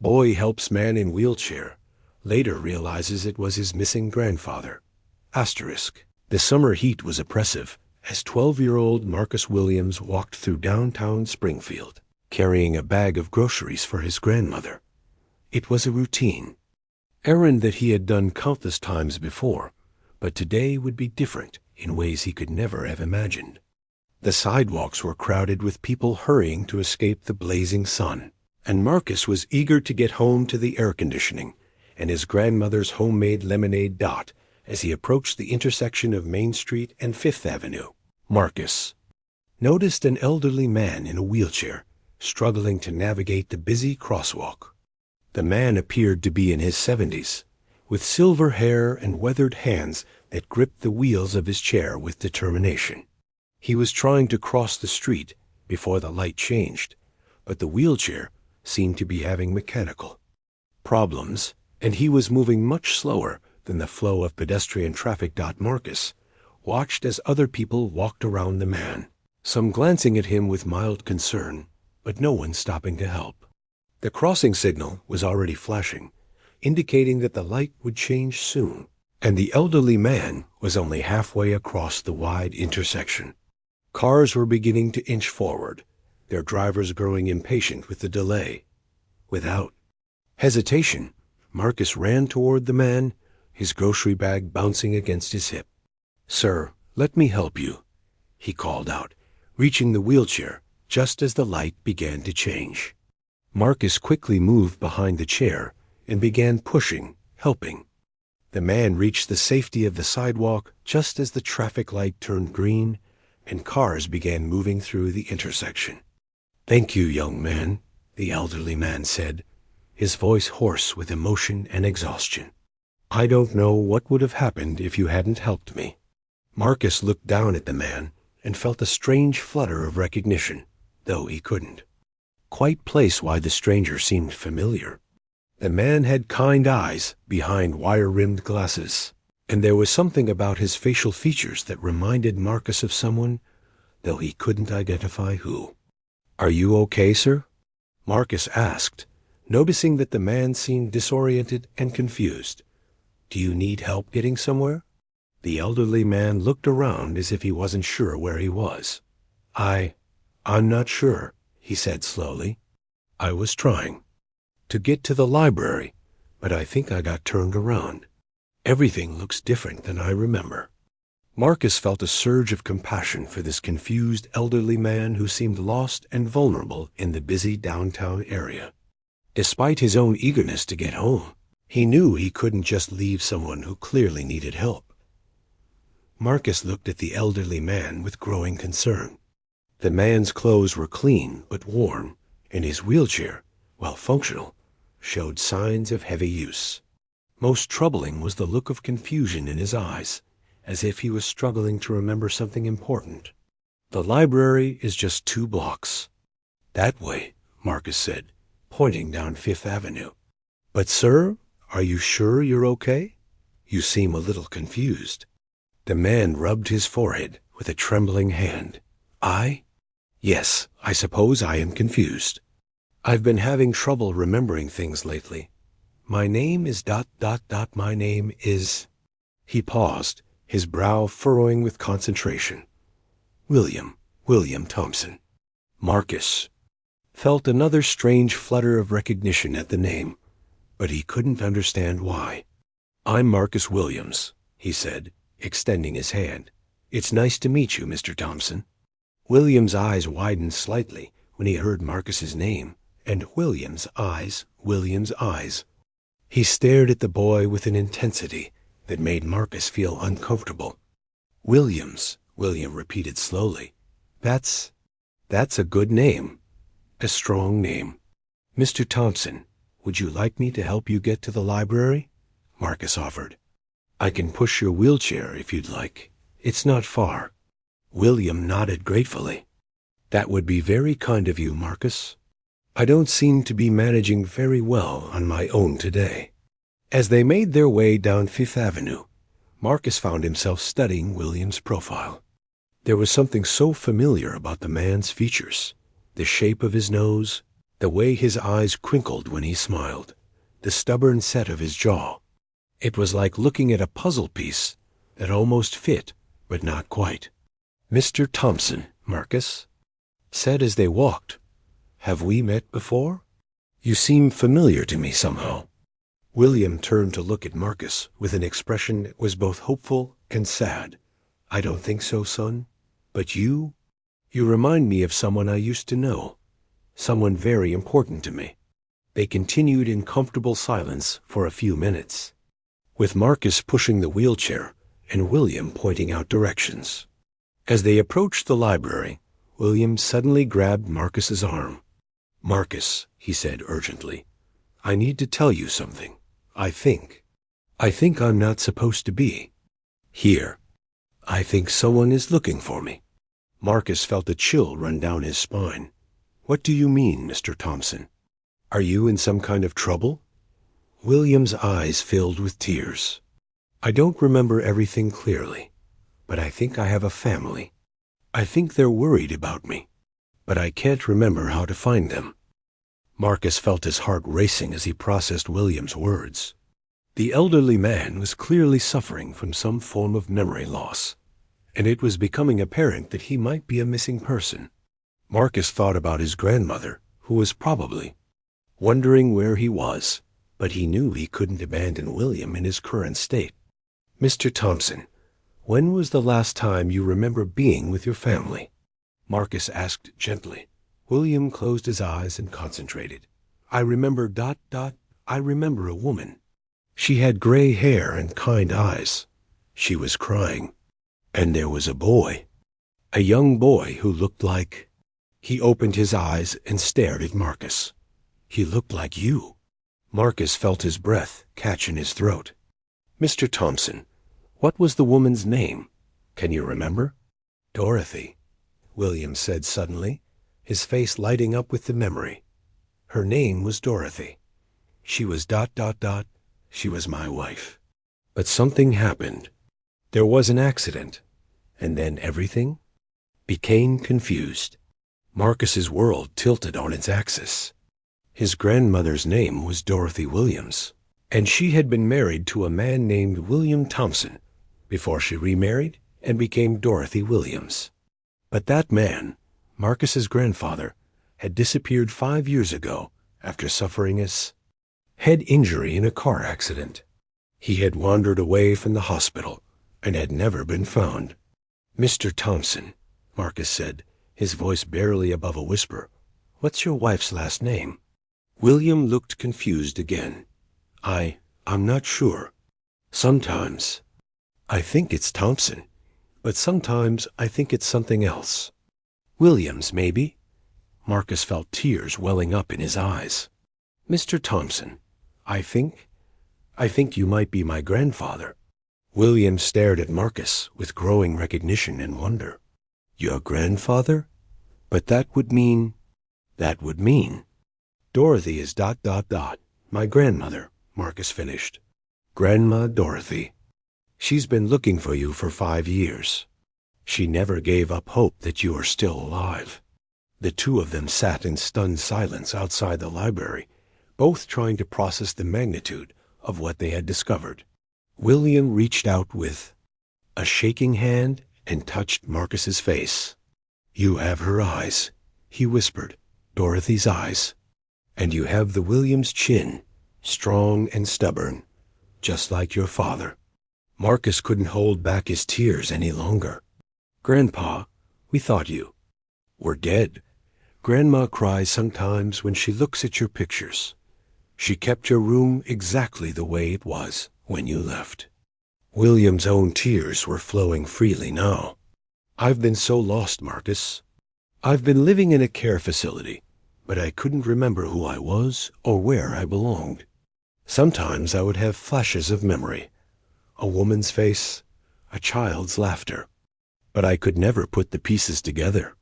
Boy helps man in wheelchair. Later realizes it was his missing grandfather. Asterisk. The summer heat was oppressive as 12-year-old Marcus Williams walked through downtown Springfield, carrying a bag of groceries for his grandmother. It was a routine, errand that he had done countless times before, but today would be different in ways he could never have imagined. The sidewalks were crowded with people hurrying to escape the blazing sun, and Marcus was eager to get home to the air conditioning and his grandmother's homemade lemonade dot as he approached the intersection of Main Street and Fifth Avenue. Marcus noticed an elderly man in a wheelchair struggling to navigate the busy crosswalk. The man appeared to be in his 70s, with silver hair and weathered hands that gripped the wheels of his chair with determination. He was trying to cross the street before the light changed, but the wheelchair seemed to be having mechanical problems, and he was moving much slower than the flow of pedestrian traffic. Marcus watched as other people walked around the man, some glancing at him with mild concern, but no one stopping to help. The crossing signal was already flashing, indicating that the light would change soon, and the elderly man was only halfway across the wide intersection. Cars were beginning to inch forward, their drivers growing impatient with the delay. Without hesitation, Marcus ran toward the man, his grocery bag bouncing against his hip. "Sir, let me help you," he called out, reaching the wheelchair just as the light began to change. Marcus quickly moved behind the chair and began pushing, helping. The man reached the safety of the sidewalk just as the traffic light turned green and cars began moving through the intersection. "Thank you, young man," the elderly man said, his voice hoarse with emotion and exhaustion. "I don't know what would have happened if you hadn't helped me." Marcus looked down at the man and felt a strange flutter of recognition, though he couldn't quite place why the stranger seemed familiar. The man had kind eyes behind wire-rimmed glasses, and there was something about his facial features that reminded Marcus of someone, though he couldn't identify who. "Are you okay, sir?" Marcus asked, noticing that the man seemed disoriented and confused. "Do you need help getting somewhere?" The elderly man looked around as if he wasn't sure where he was. I'm not sure," he said slowly. "I was trying to get to the library, but I think I got turned around. Everything looks different than I remember." Marcus felt a surge of compassion for this confused elderly man who seemed lost and vulnerable in the busy downtown area. Despite his own eagerness to get home, he knew he couldn't just leave someone who clearly needed help. Marcus looked at the elderly man with growing concern. The man's clothes were clean but worn, and his wheelchair, while functional, showed signs of heavy use. Most troubling was the look of confusion in his eyes, as if he was struggling to remember something important. "The library is just 2 blocks. That way," Marcus said, pointing down Fifth Avenue. "But, sir, are you sure you're okay? You seem a little confused." The man rubbed his forehead with a trembling hand. Yes, I suppose I am confused. I've been having trouble remembering things lately. My name is ... My name is..." He paused, his brow furrowing with concentration. William Thompson." Marcus felt another strange flutter of recognition at the name, but he couldn't understand why. "I'm Marcus Williams," he said, extending his hand. "It's nice to meet you, Mr. Thompson." William's eyes widened slightly when he heard Marcus's name, and William's eyes. He stared at the boy with an intensity that made Marcus feel uncomfortable. "Williams," William repeated slowly. That's a good name. A strong name. "Mr. Thompson, would you like me to help you get to the library?" Marcus offered. "I can push your wheelchair if you'd like. It's not far." William nodded gratefully. "That would be very kind of you, Marcus. I don't seem to be managing very well on my own today." As they made their way down Fifth Avenue, Marcus found himself studying William's profile. There was something so familiar about the man's features, the shape of his nose, The way his eyes crinkled when he smiled, the stubborn set of his jaw. It was like looking at a puzzle piece that almost fit, but not quite. "Mr. Thompson, Marcus," said as they walked. "Have we met before? You seem familiar to me somehow." William turned to look at Marcus with an expression that was both hopeful and sad. "I don't think so, son. But you remind me of someone I used to know, someone very important to me." They continued in comfortable silence for a few minutes, with Marcus pushing the wheelchair and William pointing out directions. As they approached the library, William suddenly grabbed Marcus's arm. "Marcus," he said urgently, "I need to tell you something. I think I'm not supposed to be here. I think someone is looking for me." Marcus felt a chill run down his spine. "What do you mean, Mr. Thompson? Are you in some kind of trouble?" William's eyes filled with tears. "I don't remember everything clearly, but I think I have a family. I think they're worried about me, but I can't remember how to find them." Marcus felt his heart racing as he processed William's words. The elderly man was clearly suffering from some form of memory loss, and it was becoming apparent that he might be a missing person. Marcus thought about his grandmother, who was probably wondering where he was, but he knew he couldn't abandon William in his current state. "Mr. Thompson, when was the last time you remember being with your family?" Marcus asked gently. William closed his eyes and concentrated. I remember a woman. She had gray hair and kind eyes. She was crying. And there was a boy. A young boy who looked like..." He opened his eyes and stared at Marcus. "He looked like you." Marcus felt his breath catch in his throat. "Mr. Thompson, what was the woman's name? Can you remember?" "Dorothy," William said suddenly, his face lighting up with the memory. "Her name was Dorothy. She was ... She was my wife. But something happened. There was an accident, and then everything became confused." Marcus's world tilted on its axis. His grandmother's name was Dorothy Williams, and she had been married to a man named William Thompson before she remarried and became Dorothy Williams. But that man, Marcus's grandfather, had disappeared 5 years ago after suffering a head injury in a car accident. He had wandered away from the hospital and had never been found. "Mr. Thompson," Marcus said, his voice barely above a whisper, "what's your wife's last name?" William looked confused again. I'm not sure. Sometimes I think it's Thompson, but sometimes I think it's something else. Williams, maybe?" Marcus felt tears welling up in his eyes. "Mr. Thompson, I think you might be my grandfather." William stared at Marcus with growing recognition and wonder. "Your grandfather? But that would mean... Dorothy is ... my grandmother," Marcus finished. "Grandma Dorothy. She's been looking for you for 5 years. She never gave up hope that you are still alive." The two of them sat in stunned silence outside the library, both trying to process the magnitude of what they had discovered. William reached out with a shaking hand and touched Marcus's face. "You have her eyes," he whispered, "Dorothy's eyes. And you have the Williams chin, strong and stubborn, just like your father." Marcus couldn't hold back his tears any longer. "Grandpa, we thought you were dead. Grandma cries sometimes when she looks at your pictures. She kept your room exactly the way it was when you left." William's own tears were flowing freely now. "I've been so lost, Marcus. I've been living in a care facility, but I couldn't remember who I was or where I belonged. Sometimes I would have flashes of memory, a woman's face, a child's laughter, but I could never put the pieces together."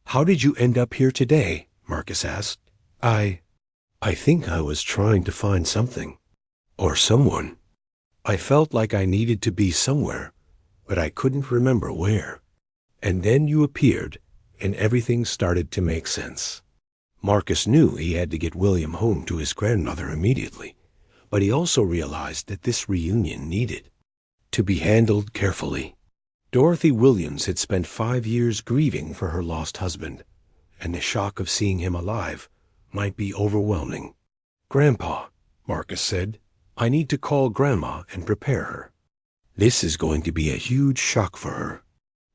"How did you end up here today?" Marcus asked. I think I was trying to find something, or someone. I felt like I needed to be somewhere, but I couldn't remember where. And then you appeared, and everything started to make sense." Marcus knew he had to get William home to his grandmother immediately, but he also realized that this reunion needed to be handled carefully. Dorothy Williams had spent 5 years grieving for her lost husband, and the shock of seeing him alive might be overwhelming. "Grandpa," Marcus said, "I need to call Grandma and prepare her. This is going to be a huge shock for her."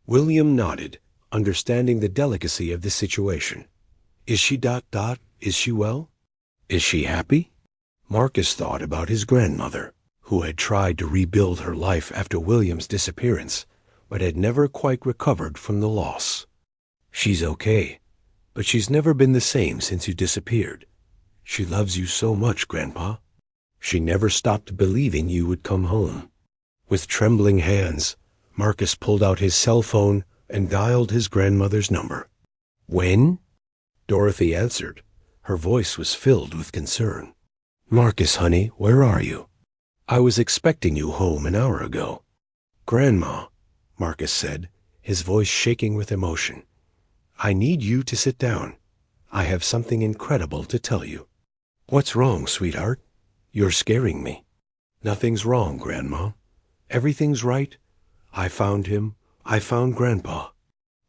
William nodded, understanding the delicacy of the situation. "Is she ... Is she well? Is she happy?" Marcus thought about his grandmother, who had tried to rebuild her life after William's disappearance, but had never quite recovered from the loss. "She's okay, but she's never been the same since you disappeared. She loves you so much, Grandpa. She never stopped believing you would come home." With trembling hands, Marcus pulled out his cell phone and dialed his grandmother's number. "When?" Dorothy answered. Her voice was filled with concern. "Marcus, honey, where are you? I was expecting you home an hour ago." "Grandma," Marcus said, his voice shaking with emotion, "I need you to sit down. I have something incredible to tell you." "What's wrong, sweetheart? You're scaring me." "Nothing's wrong, Grandma. Everything's right. I found him. I found Grandpa."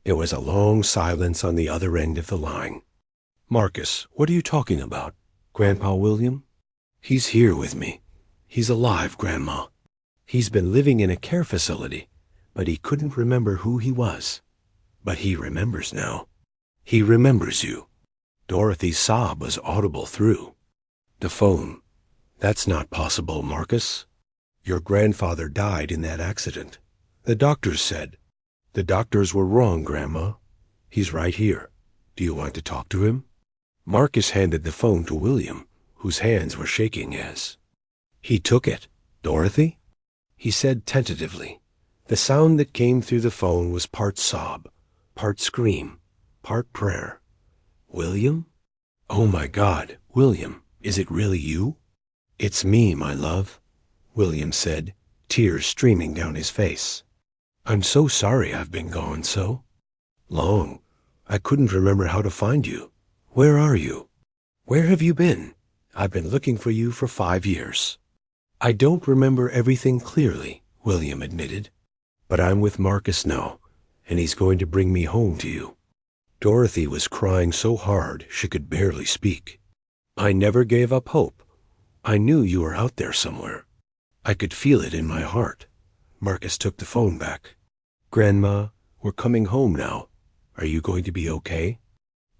There was a long silence on the other end of the line. "Marcus, what are you talking about? Grandpa William?" "He's here with me. He's alive, Grandma. He's been living in a care facility, but he couldn't remember who he was. But he remembers now. He remembers you." Dorothy's sob was audible through the phone. "That's not possible, Marcus. Your grandfather died in that accident. The doctors said." "The doctors were wrong, Grandma. He's right here. Do you want to talk to him?" Marcus handed the phone to William, whose hands were shaking as he took it. "Dorothy?" he said tentatively. The sound that came through the phone was part sob, part scream, part prayer. "William? Oh my God, William, is it really you?" "It's me, my love," William said, tears streaming down his face. "I'm so sorry I've been gone so long. I couldn't remember how to find you. Where are you? Where have you been? I've been looking for you for 5 years." "I don't remember everything clearly," William admitted, "but I'm with Marcus now, and he's going to bring me home to you." Dorothy was crying so hard she could barely speak. "I never gave up hope. I knew you were out there somewhere. I could feel it in my heart." Marcus took the phone back. "Grandma, we're coming home now. Are you going to be okay?"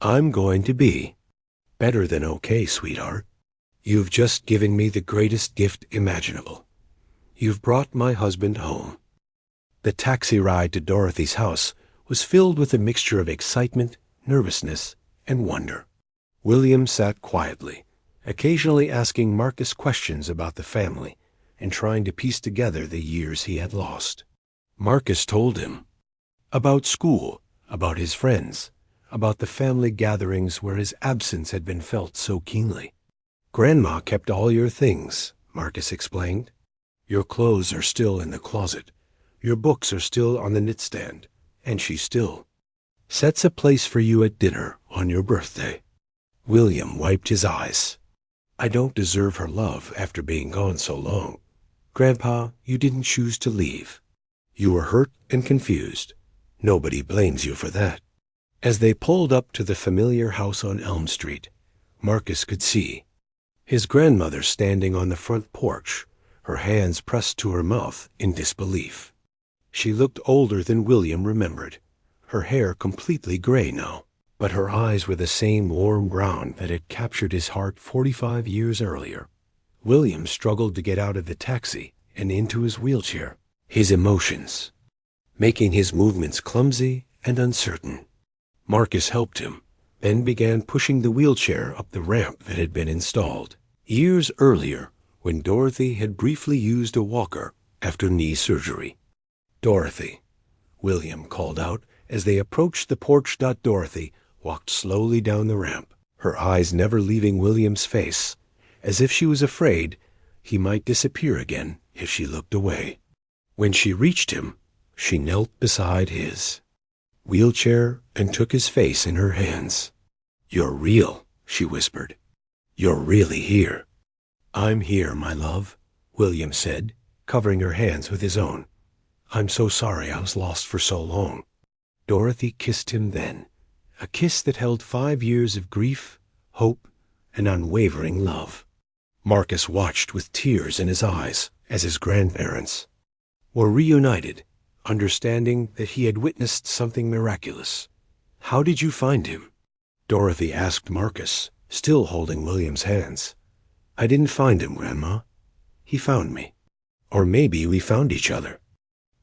"I'm going to be better than okay, sweetheart. You've just given me the greatest gift imaginable. You've brought my husband home." The taxi ride to Dorothy's house was filled with a mixture of excitement, nervousness, and wonder. William sat quietly, occasionally asking Marcus questions about the family and trying to piece together the years he had lost. Marcus told him about school, about his friends, about the family gatherings where his absence had been felt so keenly. "Grandma kept all your things," Marcus explained. "Your clothes are still in the closet. Your books are still on the knitstand, and she still sets a place for you at dinner on your birthday." William wiped his eyes. "I don't deserve her love after being gone so long. Grandpa, you didn't choose to leave. You were hurt and confused. Nobody blames you for that." As they pulled up to the familiar house on Elm Street, Marcus could see his grandmother standing on the front porch, her hands pressed to her mouth in disbelief. She looked older than William remembered, her hair completely gray now, but her eyes were the same warm brown that had captured his heart 45 years earlier. William struggled to get out of the taxi and into his wheelchair, his emotions making his movements clumsy and uncertain. Marcus helped him, then began pushing the wheelchair up the ramp that had been installed years earlier when Dorothy had briefly used a walker after knee surgery. "Dorothy," William called out as they approached the porch. Dorothy walked slowly down the ramp, her eyes never leaving William's face, as if she was afraid he might disappear again if she looked away. When she reached him, she knelt beside his wheelchair and took his face in her hands. "You're real," she whispered. "You're really here." "I'm here, my love," William said, covering her hands with his own. "I'm so sorry I was lost for so long." Dorothy kissed him then, a kiss that held 5 years of grief, hope, and unwavering love. Marcus watched with tears in his eyes as his grandparents were reunited, understanding that he had witnessed something miraculous. "How did you find him?" Dorothy asked Marcus, still holding William's hands. "I didn't find him, Grandma. He found me. Or maybe we found each other.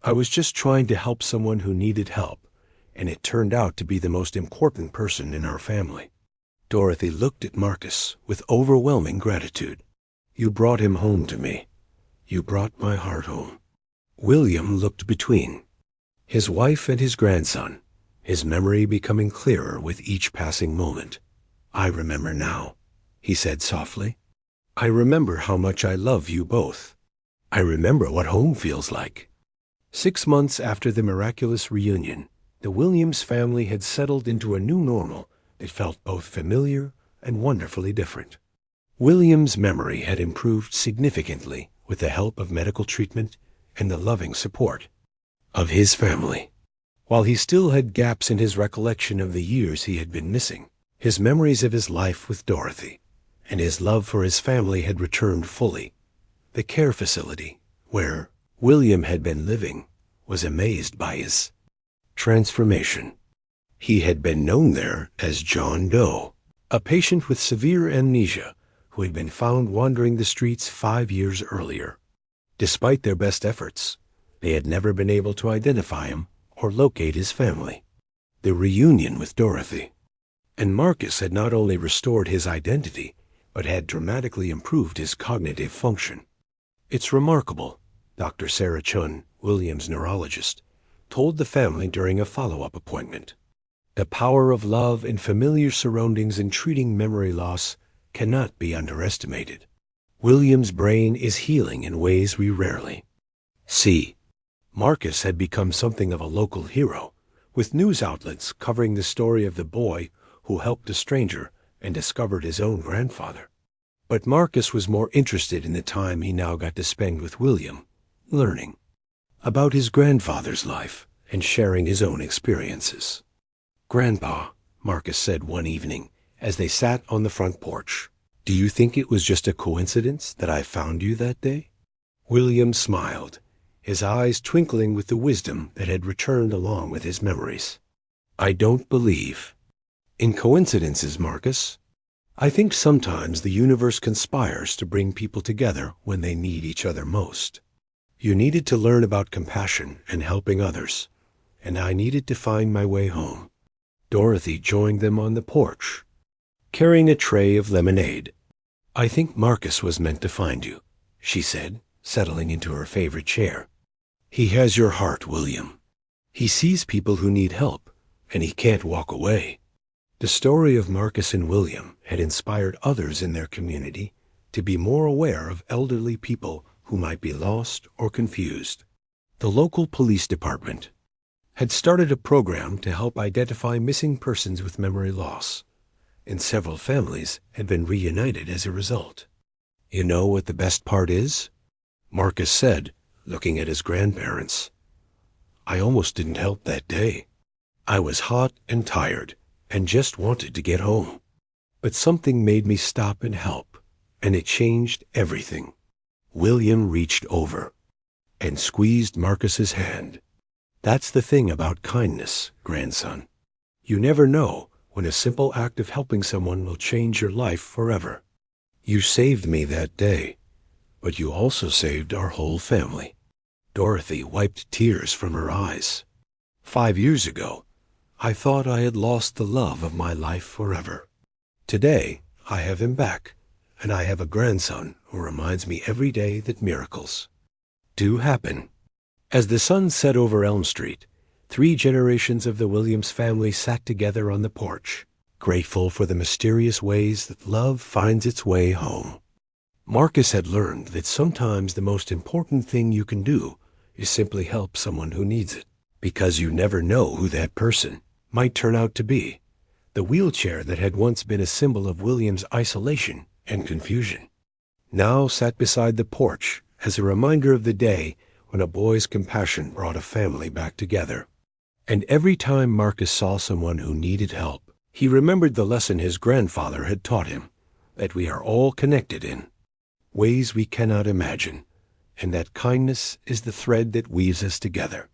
I was just trying to help someone who needed help, and it turned out to be the most important person in our family." Dorothy looked at Marcus with overwhelming gratitude. "You brought him home to me. You brought my heart home." William looked between his wife and his grandson, his memory becoming clearer with each passing moment. "I remember now," he said softly. "I remember how much I love you both. I remember what home feels like." 6 months after the miraculous reunion, the Williams family had settled into a new normal that felt both familiar and wonderfully different. William's memory had improved significantly with the help of medical treatment and the loving support of his family. While he still had gaps in his recollection of the years he had been missing, his memories of his life with Dorothy and his love for his family had returned fully. The care facility, where William had been living, was amazed by his transformation. He had been known there as John Doe, a patient with severe amnesia who had been found wandering the streets 5 years earlier. Despite their best efforts, they had never been able to identify him or locate his family. The reunion with Dorothy and Marcus had not only restored his identity, but had dramatically improved his cognitive function. "It's remarkable," Dr. Sarah Chun, William's neurologist, told the family during a follow-up appointment. "The power of love and familiar surroundings in treating memory loss cannot be underestimated. William's brain is healing in ways we rarely see." Marcus had become something of a local hero, with news outlets covering the story of the boy who helped a stranger and discovered his own grandfather. But Marcus was more interested in the time he now got to spend with William, learning about his grandfather's life and sharing his own experiences. "Grandpa," Marcus said one evening as they sat on the front porch, "do you think it was just a coincidence that I found you that day?" William smiled, his eyes twinkling with the wisdom that had returned along with his memories. "I don't believe in coincidences, Marcus. I think sometimes the universe conspires to bring people together when they need each other most. You needed to learn about compassion and helping others, and I needed to find my way home." Dorothy joined them on the porch, carrying a tray of lemonade. "I think Marcus was meant to find you," she said, settling into her favorite chair. "He has your heart, William. He sees people who need help, and he can't walk away." The story of Marcus and William had inspired others in their community to be more aware of elderly people who might be lost or confused. The local police department had started a program to help identify missing persons with memory loss, and several families had been reunited as a result. "You know what the best part is?" Marcus said, looking at his grandparents. "I almost didn't help that day. I was hot and tired and just wanted to get home. But something made me stop and help, and it changed everything." William reached over and squeezed Marcus's hand. "That's the thing about kindness, grandson. You never know when a simple act of helping someone will change your life forever. You saved me that day, but you also saved our whole family." Dorothy wiped tears from her eyes. 5 years ago, I thought I had lost the love of my life forever. Today, I have him back, and I have a grandson who reminds me every day that miracles do happen. As the sun set over Elm Street, 3 generations of the Williams family sat together on the porch, grateful for the mysterious ways that love finds its way home. Marcus had learned that sometimes the most important thing you can do is simply help someone who needs it, because you never know who that person might turn out to be. the wheelchair that had once been a symbol of William's isolation and confusion, now sat beside the porch as a reminder of the day when a boy's compassion brought a family back together. And every time Marcus saw someone who needed help, he remembered the lesson his grandfather had taught him, that we are all connected in ways we cannot imagine, and that kindness is the thread that weaves us together.